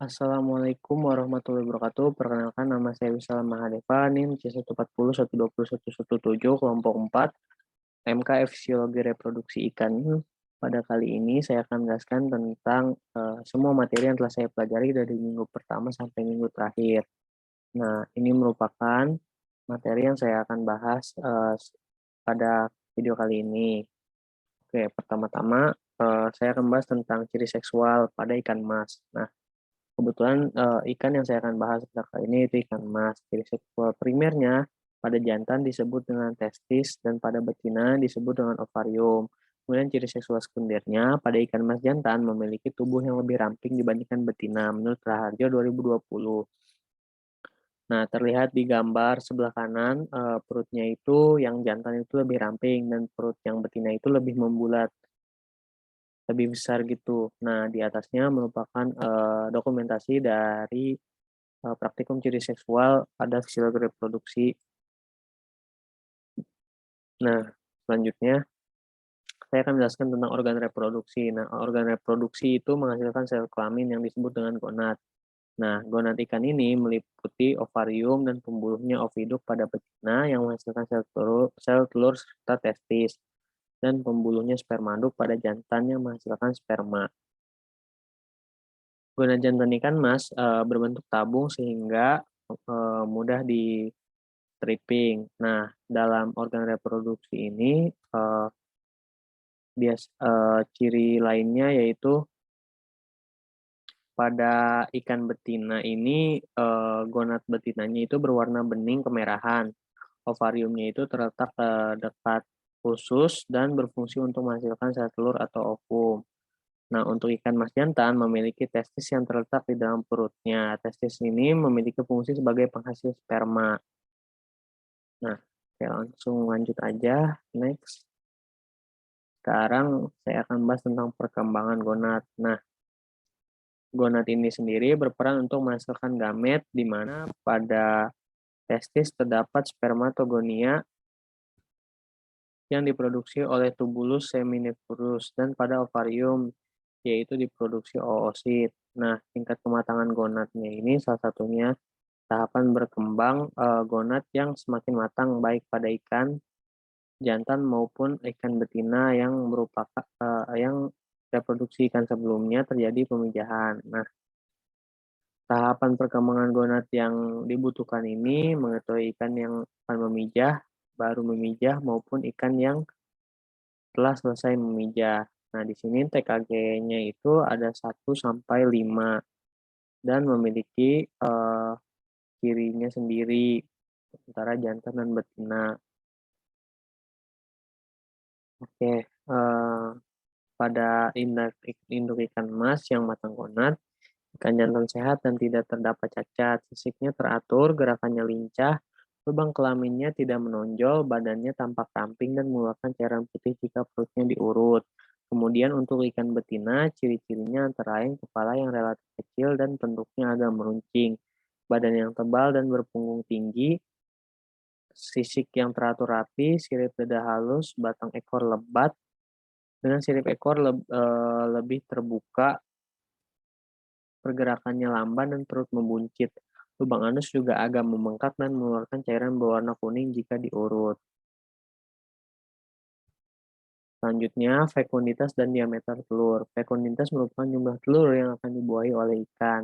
Assalamualaikum warahmatullahi wabarakatuh. Perkenalkan nama saya Wisal Mahadeva, NIM C140 120 117 kelompok 4, MK Fisiologi Reproduksi Ikan. Pada kali ini saya akan menjelaskan tentang semua materi yang telah saya pelajari dari minggu pertama sampai minggu terakhir. Nah, ini merupakan materi yang saya akan bahas pada video kali ini. Oke, pertama-tama saya akan bahas tentang ciri seksual pada ikan mas. Nah, kebetulan, ikan yang saya akan bahas pada kali ini itu ikan mas. Ciri seksual primernya pada jantan disebut dengan testis dan pada betina disebut dengan ovarium. Kemudian ciri seksual sekundernya pada ikan mas jantan memiliki tubuh yang lebih ramping dibandingkan betina menurut Raharjo 2020. Nah, terlihat di gambar sebelah kanan, perutnya itu yang jantan itu lebih ramping dan perut yang betina itu lebih membulat, lebih besar gitu. Nah, di atasnya merupakan, dokumentasi dari praktikum ciri seksual pada fisiologi reproduksi. Nah, selanjutnya saya akan menjelaskan tentang organ reproduksi. Nah, organ reproduksi itu menghasilkan sel kelamin yang disebut dengan gonad. Nah, gonad ikan ini meliputi ovarium dan pembuluhnya oviduk pada betina yang menghasilkan sel telur serta testis, dan pembuluhnya spermaduk pada jantan yang menghasilkan sperma. Gonad jantan ikan mas berbentuk tabung sehingga mudah di stripping. Nah, dalam organ reproduksi ini, ciri lainnya yaitu pada ikan betina ini, gonad betinanya itu berwarna bening kemerahan. Ovariumnya itu terletak, dekat usus dan berfungsi untuk menghasilkan sel telur atau ovum. Nah, untuk ikan mas jantan memiliki testis yang terletak di dalam perutnya. Testis ini memiliki fungsi sebagai penghasil sperma. Nah, oke langsung lanjut aja, next. Sekarang saya akan bahas tentang perkembangan gonad. Nah, gonad ini sendiri berperan untuk menghasilkan gamet, di mana pada testis terdapat spermatogonia yang diproduksi oleh tubulus seminiferus, dan pada ovarium yaitu diproduksi oosit. Nah, tingkat kematangan gonadnya ini salah satunya tahapan berkembang gonad yang semakin matang baik pada ikan jantan maupun ikan betina yang yang reproduksi ikan sebelumnya terjadi pemijahan. Nah, tahapan perkembangan gonad yang dibutuhkan ini mengetahui ikan yang akan memijah, baru memijah maupun ikan yang telah selesai memijah. Nah, di sini TKG-nya itu ada 1 sampai 5 dan memiliki cirinya sendiri antara jantan dan betina. Oke, pada induk ikan emas yang matang gonad, ikan jantan sehat dan tidak terdapat cacat, sisiknya teratur, gerakannya lincah, lubang kelaminnya tidak menonjol, badannya tampak ramping dan mengeluarkan cairan putih jika perutnya diurut. Kemudian untuk ikan betina, ciri-cirinya antara lain kepala yang relatif kecil dan bentuknya agak meruncing, badan yang tebal dan berpunggung tinggi, sisik yang teratur rapi, sirip dada halus, batang ekor lebat, dengan sirip ekor lebih terbuka, pergerakannya lamban dan perut membuncit. Lubang anus juga agak membengkak dan mengeluarkan cairan berwarna kuning jika diurut. Selanjutnya, fekunditas dan diameter telur. Fekunditas merupakan jumlah telur yang akan dibuahi oleh ikan.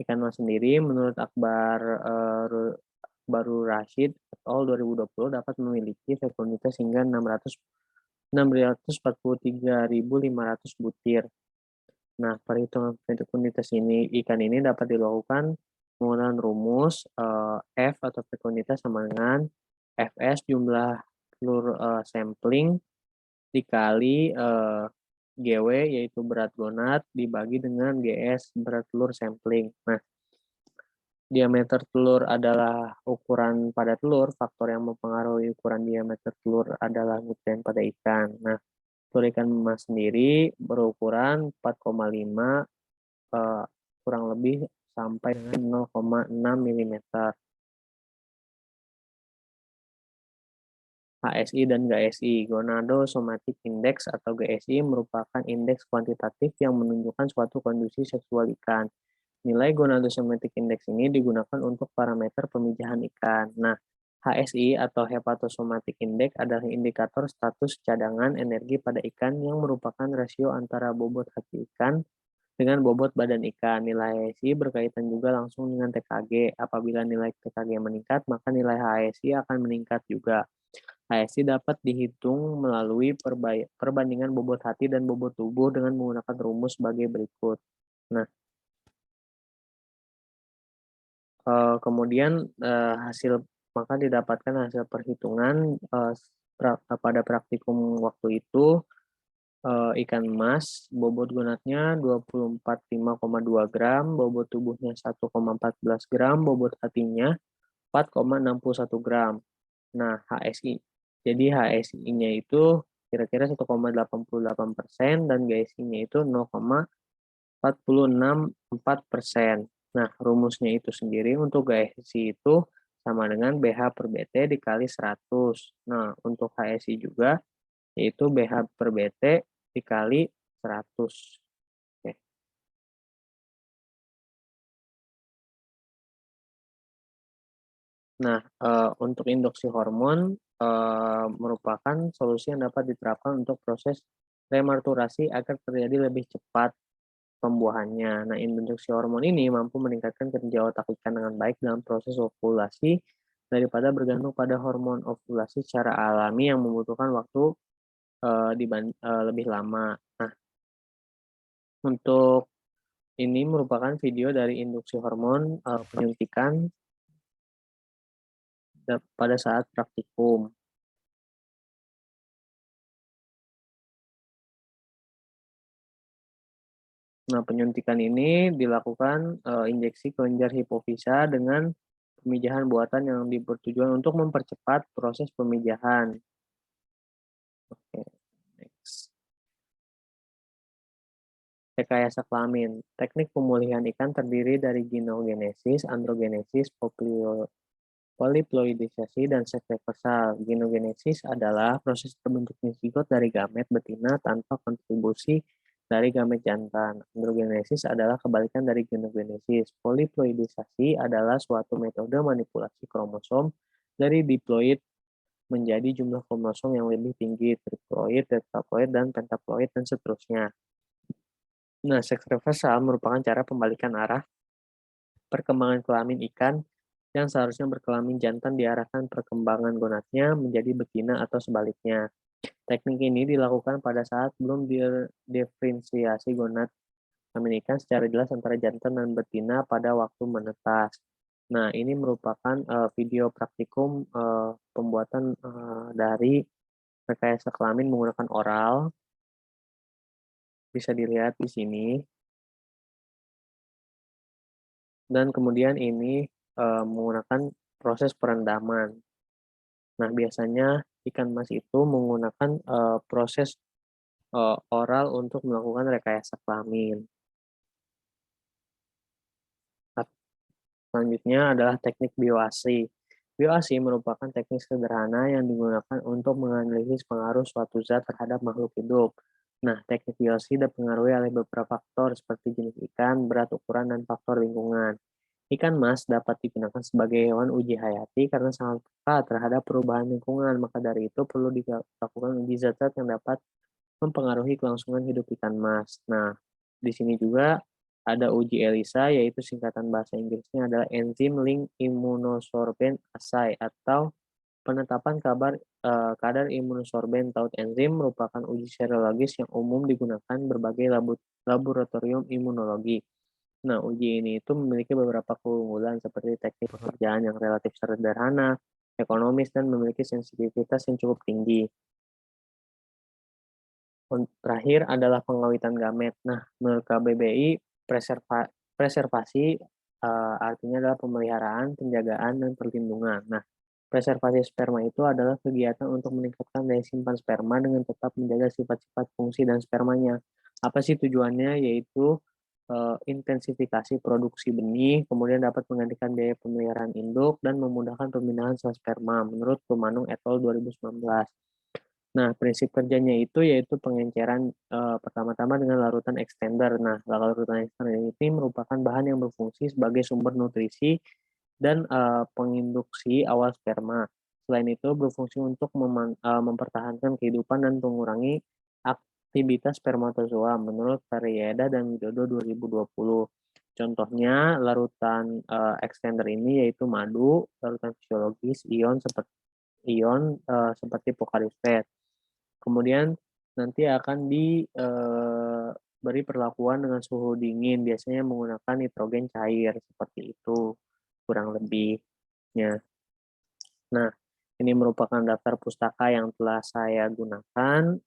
Ikan mas sendiri, menurut Akbarul Rashid et al. 2020 dapat memiliki fekunditas hingga 643.500 butir. Nah, perhitungan fekunditas ikan ini dapat dilakukan menggunakan rumus F atau fekunditas sama dengan Fs jumlah telur sampling dikali GW yaitu berat gonad dibagi dengan GS berat telur sampling. Nah, diameter telur adalah ukuran pada telur, faktor yang mempengaruhi ukuran diameter telur adalah nutrien pada ikan. Nah, telur ikan emas sendiri berukuran 4,5 kurang lebih sampai dengan 0,6 mm. HSI dan GSI, Gonadosomatic Index atau GSI merupakan indeks kuantitatif yang menunjukkan suatu kondisi seksual ikan. Nilai Gonadotrophic Index ini digunakan untuk parameter pemijahan ikan. Nah, HSI atau Hepatosomatic Index adalah indikator status cadangan energi pada ikan yang merupakan rasio antara bobot hati ikan dengan bobot badan ikan. Nilai HSI berkaitan juga langsung dengan TKG. Apabila nilai TKG meningkat, maka nilai HSI akan meningkat juga. HSI dapat dihitung melalui perbandingan bobot hati dan bobot tubuh dengan menggunakan rumus sebagai berikut. Nah, kemudian maka didapatkan hasil perhitungan pada praktikum waktu itu ikan emas bobot gonatnya 24,5,2 gram, bobot tubuhnya 1,14 gram, bobot hatinya 4,61 gram. Nah, HSI. Jadi HSI-nya itu kira-kira 1,88% dan GSI-nya itu 0,46,4%. Nah, rumusnya itu sendiri untuk GSI itu sama dengan BH per BT dikali 100. Nah, untuk HSI juga yaitu BH per BT dikali 100. Oke. Nah, untuk induksi hormon merupakan solusi yang dapat diterapkan untuk proses rematurasi agar terjadi lebih cepat pembuahannya. Nah, induksi hormon ini mampu meningkatkan kerja otak ikan dengan baik dalam proses ovulasi daripada bergantung pada hormon ovulasi secara alami yang membutuhkan waktu lebih lama. Nah, untuk ini merupakan video dari induksi hormon penyuntikan pada saat praktikum. Nah, penyuntikan ini dilakukan injeksi kelenjar hipofisa dengan pemijahan buatan yang bertujuan untuk mempercepat proses pemijahan. Oke, next. Rekayasa kelamin. Teknik pemulihan ikan terdiri dari ginogenesis, androgenesis, poliploidisasi, dan seks reversal. Ginogenesis adalah proses terbentuknya zigot dari gamet betina tanpa kontribusi dari gamet jantan. Androgenesis adalah kebalikan dari ginogenesis. Poliploidisasi adalah suatu metode manipulasi kromosom dari diploid menjadi jumlah kromosom yang lebih tinggi, triploid, tetraploid, dan pentaploid, dan seterusnya. Nah, seks reversal merupakan cara pembalikan arah perkembangan kelamin ikan yang seharusnya berkelamin jantan diarahkan perkembangan gonadnya menjadi betina atau sebaliknya. Teknik ini dilakukan pada saat belum diferensiasi gonad kelamin ikan secara jelas antara jantan dan betina pada waktu menetas. Nah, ini merupakan video praktikum pembuatan dari rekayasa kelamin menggunakan oral. Bisa dilihat di sini. Dan kemudian ini menggunakan proses perendaman. Nah, biasanya ikan mas itu menggunakan proses oral untuk melakukan rekayasa kelamin. Selanjutnya adalah teknik bioasi. Bioasi merupakan teknik sederhana yang digunakan untuk menganalisis pengaruh suatu zat terhadap makhluk hidup. Nah, teknik bioasi dipengaruhi oleh beberapa faktor seperti jenis ikan, berat ukuran, dan faktor lingkungan. Ikan mas dapat digunakan sebagai hewan uji hayati karena sangat peka terhadap perubahan lingkungan. Maka dari itu perlu dilakukan uji zat-zat yang dapat mempengaruhi kelangsungan hidup ikan mas. Nah, di sini juga ada uji ELISA, yaitu singkatan bahasa Inggrisnya adalah Enzyme Link Immunosorbent Assay atau penetapan kadar imunosorben taut enzim merupakan uji serologis yang umum digunakan berbagai laboratorium imunologi. Nah, uji ini itu memiliki beberapa keunggulan seperti teknik pekerjaan yang relatif sederhana, ekonomis, dan memiliki sensitivitas yang cukup tinggi. Terakhir adalah pengawitan gamet. Nah, menurut KBBI, preservasi artinya adalah pemeliharaan, penjagaan, dan perlindungan. Nah, preservasi sperma itu adalah kegiatan untuk meningkatkan daya simpan sperma dengan tetap menjaga sifat-sifat fungsi dan spermanya. Apa sih tujuannya? Yaitu intensifikasi produksi benih, kemudian dapat menggantikan biaya pemeliharaan induk, dan memudahkan pemindahan sel sperma, menurut Tumanung et al. 2019. Nah, prinsip kerjanya itu yaitu pengenceran pertama-tama dengan larutan extender. Nah, larutan extender ini merupakan bahan yang berfungsi sebagai sumber nutrisi dan penginduksi awal sperma. Selain itu, berfungsi untuk mempertahankan kehidupan dan mengurangi aktivitas spermatozoa menurut Karyada dan Widodo 2020. Contohnya, larutan extender ini yaitu madu, larutan fisiologis, ion seperti Pocari Kemudian nanti akan diberi perlakuan dengan suhu dingin, biasanya menggunakan nitrogen cair, seperti itu kurang lebihnya. Nah, ini merupakan daftar pustaka yang telah saya gunakan,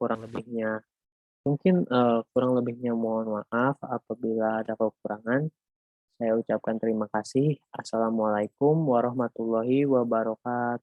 kurang lebihnya. Mungkin kurang lebihnya mohon maaf apabila ada kekurangan. Saya ucapkan terima kasih. Assalamualaikum warahmatullahi wabarakatuh.